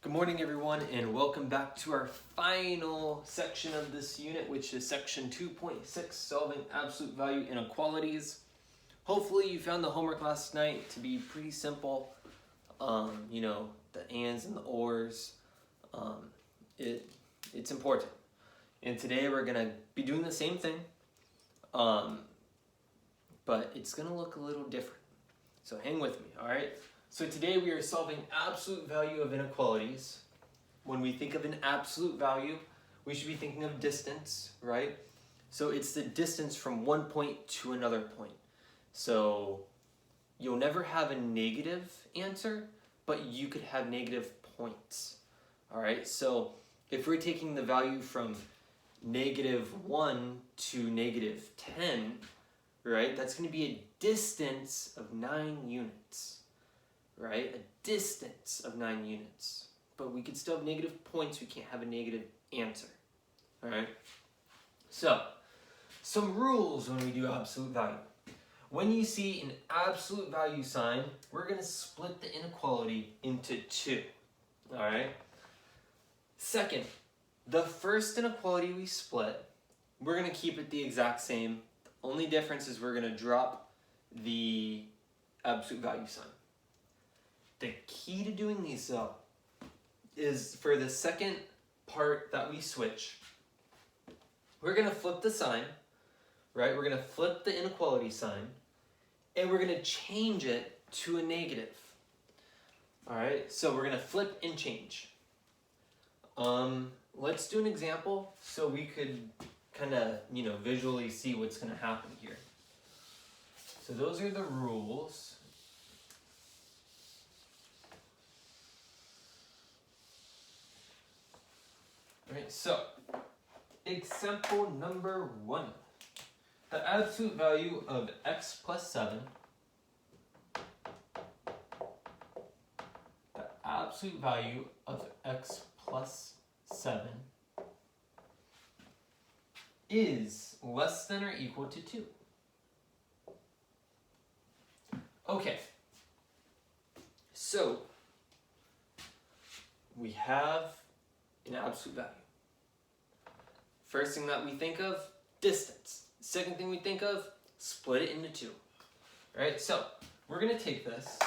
Good morning, everyone, and welcome back to our final section of this unit, which is section 2.6, solving absolute value inequalities. Hopefully you found the homework last night to be pretty simple. The ands and the ors, it's important. And today we're gonna be doing the same thing, but it's gonna look a little different. So hang with me, all right? So today we are solving absolute value of inequalities. When we think of an absolute value, we should be thinking of distance, right? So it's the distance from one point to another point. So you'll never have a negative answer, but you could have negative points, all right? So if we're taking the value from -1 to -10, right, that's going to be a distance of 9 units. Right? A distance of 9 units. But we could still have negative points, we can't have a negative answer. Alright? So, some rules when we do absolute value. When you see an absolute value sign, we're going to split the inequality into 2. Alright? Second, the first inequality we split, we're going to keep it the exact same. The only difference is we're going to drop the absolute value sign. The key to doing these, though, is for the second part that we switch, we're going to flip the sign, right? We're going to flip the inequality sign, and we're going to change it to a negative. All right, so we're going to flip and change. Let's do an example so we could kind of, visually see what's going to happen here. So those are the rules. Alright, so example number 1. The absolute value of x plus 7. The absolute value of x plus 7 is less than or equal to 2. Okay, so we have an absolute value. First thing that we think of, distance. Second thing we think of, split it into 2. Right? So we're going to take this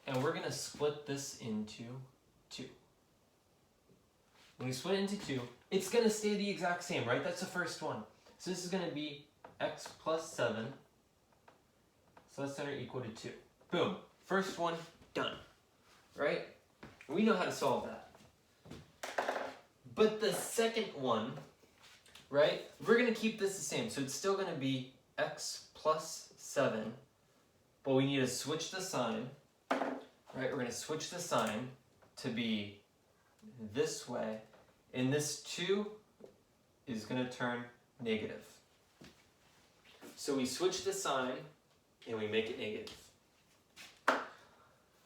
and we're going to split this into 2. When we split it into 2, it's going to stay the exact same, right? That's the first one. So this is going to be x plus 7 is less than or equal to 2. Boom. First one, done. Right? We know how to solve that. But the second one, right, we're going to keep this the same. So it's still going to be x plus 7, but we need to switch the sign, right? We're going to switch the sign to be this way, and this 2 is going to turn negative. So we switch the sign, and we make it negative.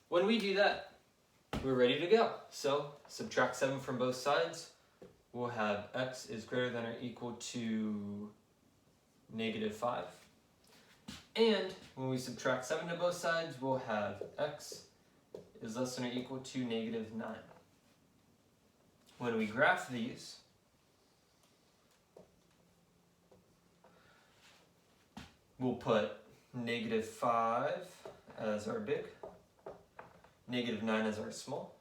When we do that, we're ready to go. So subtract 7 from both sides. We'll have x is greater than or equal to -5. And when we subtract 7 to both sides, we'll have x is less than or equal to -9. When we graph these, we'll put -5 as our big, -9 as our small.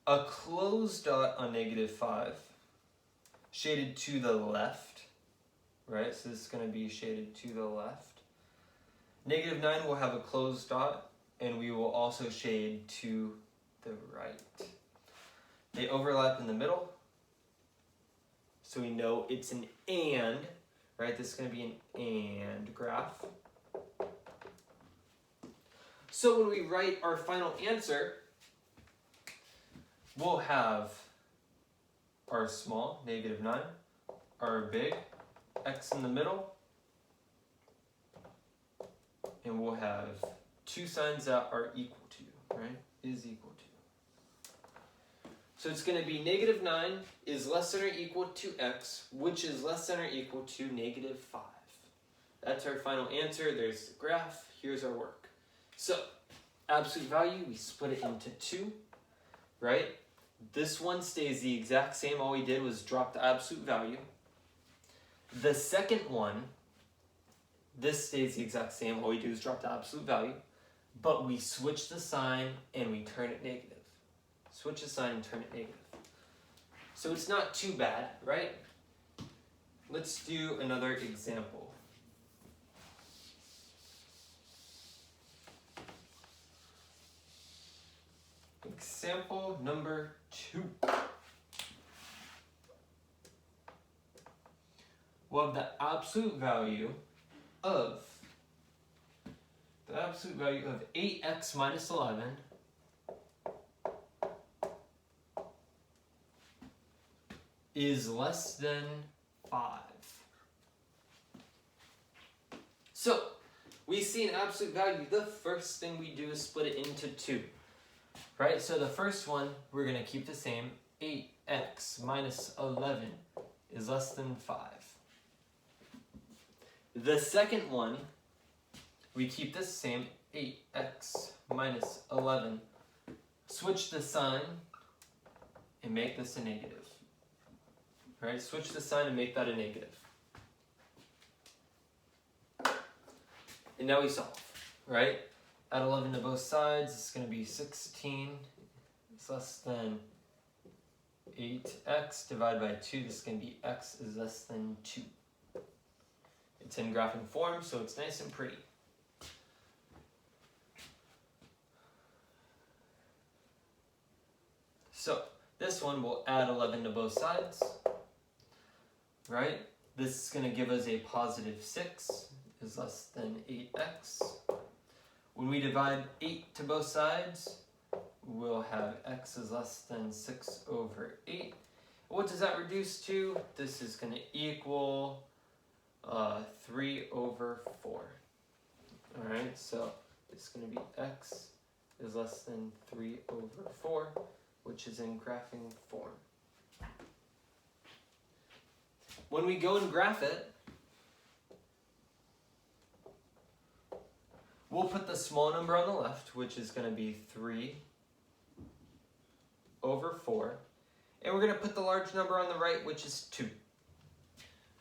A closed dot on -5, shaded to the left, right? So this is going to be shaded to the left. -9 will have a closed dot, and we will also shade to the right. They overlap in the middle, so we know it's an and, right? This is going to be an and graph. So when we write our final answer, we'll have our small, -9, our big, x in the middle, and we'll have 2 signs that are equal to, right? Is equal to. So it's going to be -9 is less than or equal to x, which is less than or equal to -5. That's our final answer. There's the graph. Here's our work. So absolute value, we split it into 2, right? This one stays the exact same. All we did was drop the absolute value. The second one, this stays the exact same. All we do is drop the absolute value, but we switch the sign and we turn it negative. Switch the sign and turn it negative. So it's not too bad, right? Let's do another example. Example number 2. We'll have the absolute value of 8x minus 11 is less than 5. So, we see an absolute value. The first thing we do is split it into 2. Right? So the first one, we're going to keep the same. 8x minus 11 is less than 5. The second one, we keep the same. 8x minus 11. Switch the sign and make this a negative. Right? Switch the sign and make that a negative. And now we solve, right? Add 11 to both sides, it's going to be 16. It's less than 8x divided by 2. This is going to be x is less than 2. It's in graphing form, so it's nice and pretty. So this one will add 11 to both sides, right? This is going to give us a positive 6 is less than 8x. When we divide 8 to both sides, we'll have x is less than 6 over 8. What does that reduce to? This is going to equal 3 over 4. Alright, so it's going to be x is less than 3 over 4, which is in graphing form. When we go and graph it, we'll put the small number on the left, which is going to be 3 over 4. And we're going to put the large number on the right, which is 2.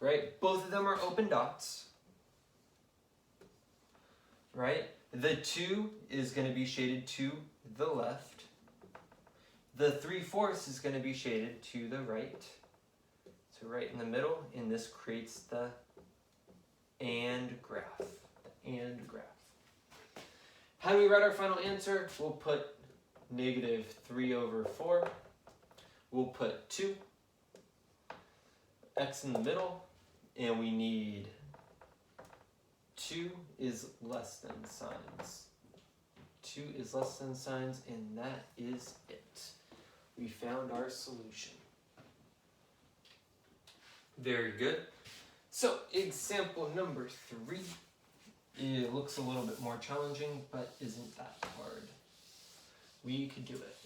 Right? Both of them are open dots. Right? The 2 is going to be shaded to the left. The 3/4 is going to be shaded to the right. So right in the middle, and this creates the and graph. The and graph. How do we write our final answer? We'll put negative 3 over 4. We'll put 2. X in the middle. And we need 2 is less than signs. 2 is less than signs, and that is it. We found our solution. Very good. So, example number 3. It looks a little bit more challenging, but isn't that hard. We could do it.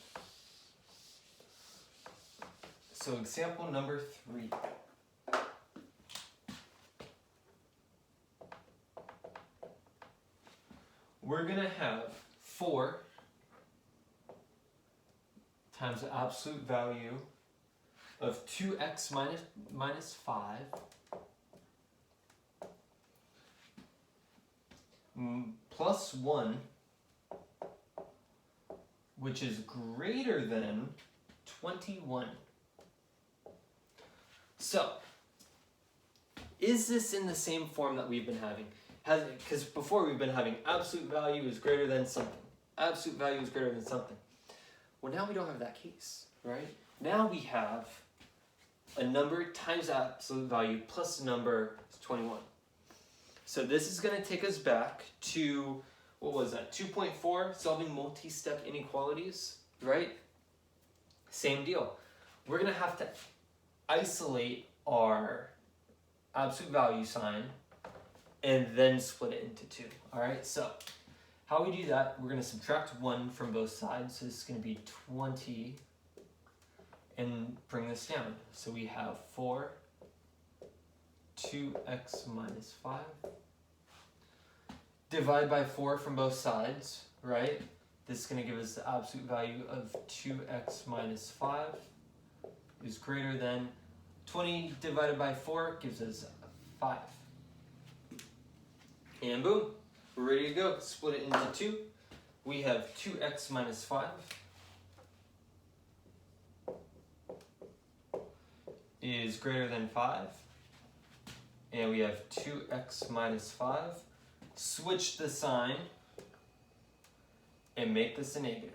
So, example number 3. We're going to have 4 times the absolute value of 2x minus 5 plus 1, which is greater than 21. So, is this in the same form that we've been having? Because before we've been having absolute value is greater than something. Absolute value is greater than something. Well, now we don't have that case, right? Now we have a number times absolute value plus a number is 21. So this is going to take us back to, what was that, 2.4, solving multi-step inequalities, right? Same deal. We're going to have to isolate our absolute value sign and then split it into 2. All right, so how we do that, we're going to subtract 1 from both sides. So this is going to be 20 and bring this down. So we have 4, 2x minus 5. Divide by 4 from both sides, right? This is going to give us the absolute value of 2x minus 5 is greater than 20 divided by 4 gives us 5. And boom, we're ready to go. Split it into 2. We have 2x minus 5 is greater than 5. And we have 2x minus 5. Switch the sign and make this a negative.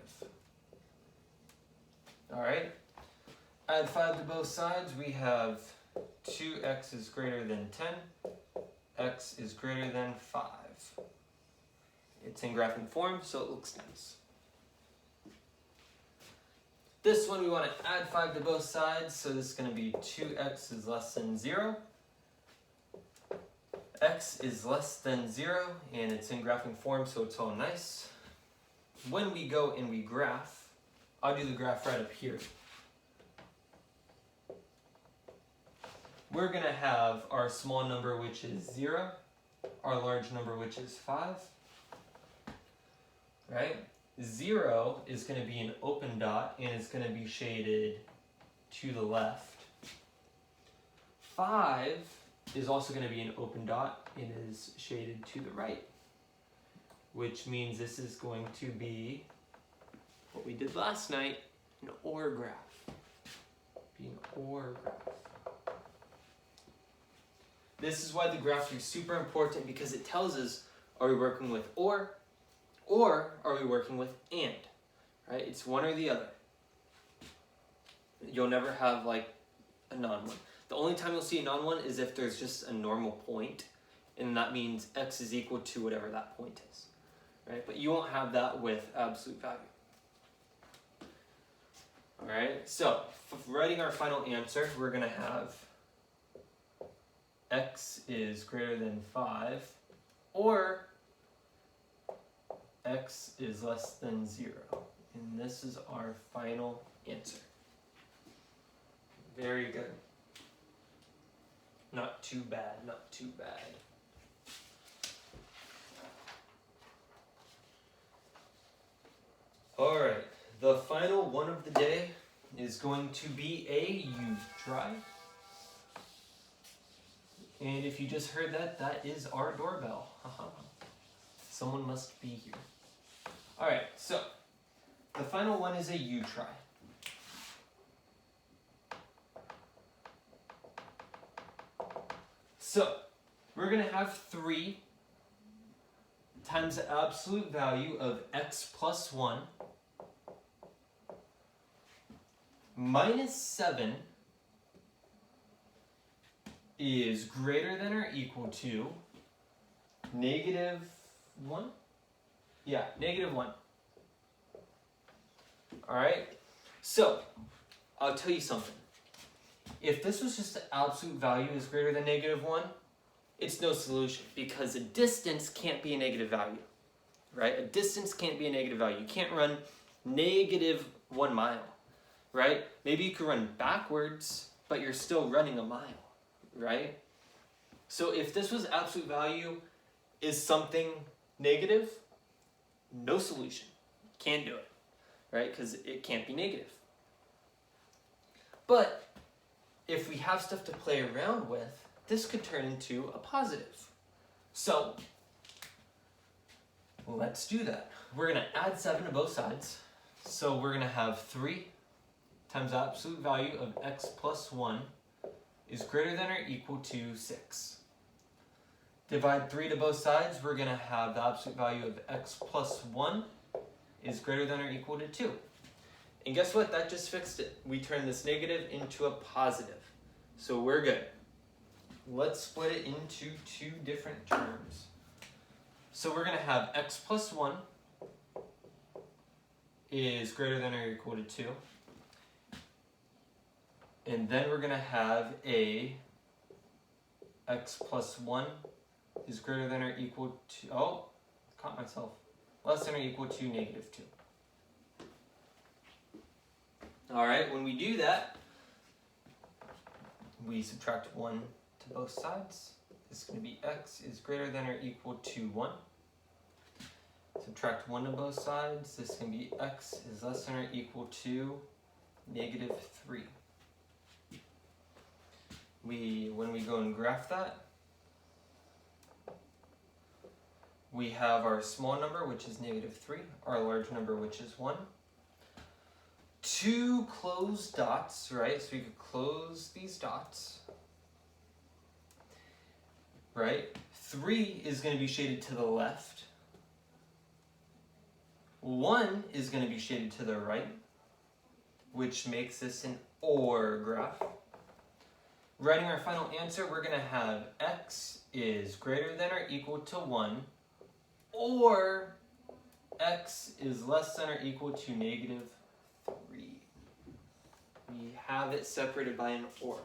Alright, add 5 to both sides. We have 2x is greater than 10, x is greater than 5. It's in graphing form, so it looks nice. This one we want to add 5 to both sides, so this is going to be 2x is less than 0. X is less than 0, and it's in graphing form, so it's all nice. When we go and we graph, I'll do the graph right up here. We're going to have our small number, which is 0, our large number, which is 5. Right? 0 is going to be an open dot, and it's going to be shaded to the left. 5 is also going to be an open dot and is shaded to the right, which means this is going to be what we did last night, an OR graph. Be an OR graph. This is why the graphs are super important, because it tells us, are we working with or are we working with and? Right? It's one or the other. You'll never have like a non-one. The only time you'll see a non-one is if there's just a normal point, and that means x is equal to whatever that point is. Right? But you won't have that with absolute value. Alright, so writing our final answer, we're going to have x is greater than 5, or x is less than 0. And this is our final answer. Very good. Not too bad, not too bad. Alright, the final one of the day is going to be a U-try. And if you just heard that, that is our doorbell. Someone must be here. Alright, so the final one is a U-try. So we're going to have 3 times the absolute value of x plus 1 minus 7 is greater than or equal to negative 1? Yeah, negative 1. Alright, so I'll tell you something. If this was just the absolute value is greater than negative 1, it's no solution, because a distance can't be a negative value. Right? A distance can't be a negative value. You can't run negative 1 mile. Right? Maybe you could run backwards, but you're still running a mile. Right? So if this was absolute value is something negative, no solution. Can't do it. Right? Because it can't be negative. But if we have stuff to play around with, this could turn into a positive. So let's do that. We're going to add 7 to both sides. So we're going to have 3 times the absolute value of x plus 1 is greater than or equal to 6. Divide 3 to both sides, we're going to have the absolute value of x plus 1 is greater than or equal to 2. And guess what? That just fixed it. We turned this negative into a positive. So we're good. Let's split it into 2 different terms. So we're going to have x plus 1 is greater than or equal to 2. And then we're going to have a x plus 1 is greater than or equal to, oh, caught myself, less than or equal to negative 2. Alright, when we do that, we subtract 1 to both sides. This is going to be x is greater than or equal to 1. Subtract 1 to both sides. This can be x is less than or equal to negative 3. When we go and graph that, we have our small number, which is negative 3, our large number, which is 1. 2 closed dots, right? So we could close these dots, right? 3 is going to be shaded to the left. 1 is going to be shaded to the right, which makes this an OR graph. Writing our final answer, we're going to have x is greater than or equal to 1, or x is less than or equal to negative 3. We have it separated by an OR.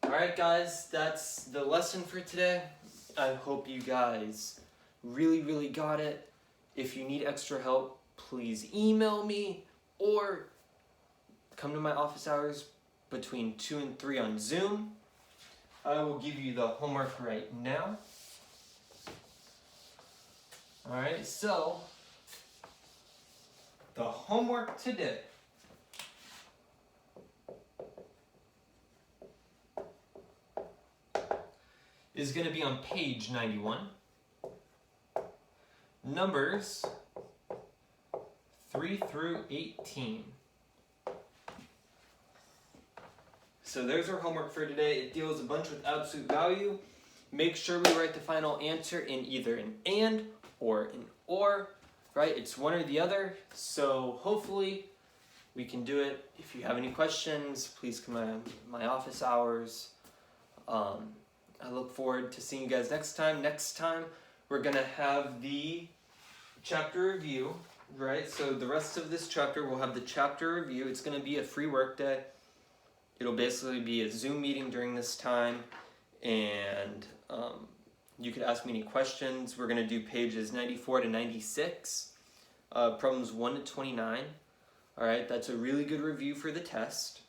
Alright guys, that's the lesson for today. I hope you guys really got it. If you need extra help, please email me or come to my office hours between 2 and 3 on Zoom. I will give you the homework right now. Alright, so the homework today is going to be on page 91. Numbers 3 through 18. So there's our homework for today. It deals a bunch with absolute value. Make sure we write the final answer in either an AND or an OR, right? It's one or the other. So hopefully we can do it. If you have any questions, please come to my office hours. I look forward to seeing you guys next time. Next time, we're going to have the chapter review, right? So the rest of this chapter, we'll have the chapter review. It's going to be a free work day. It'll basically be a Zoom meeting during this time, and you could ask me any questions. We're going to do pages 94 to 96, problems 1 to 29. All right, that's a really good review for the test.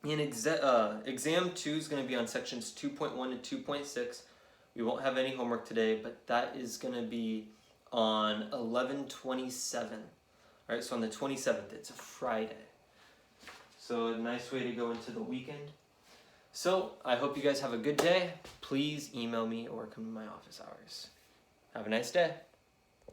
And exam 2 is going to be on sections 2.1 to 2.6. We won't have any homework today, but that is going to be on 11/27. All right, so on the 27th, it's a Friday. So a nice way to go into the weekend. So I hope you guys have a good day. Please email me or come to my office hours. Have a nice day.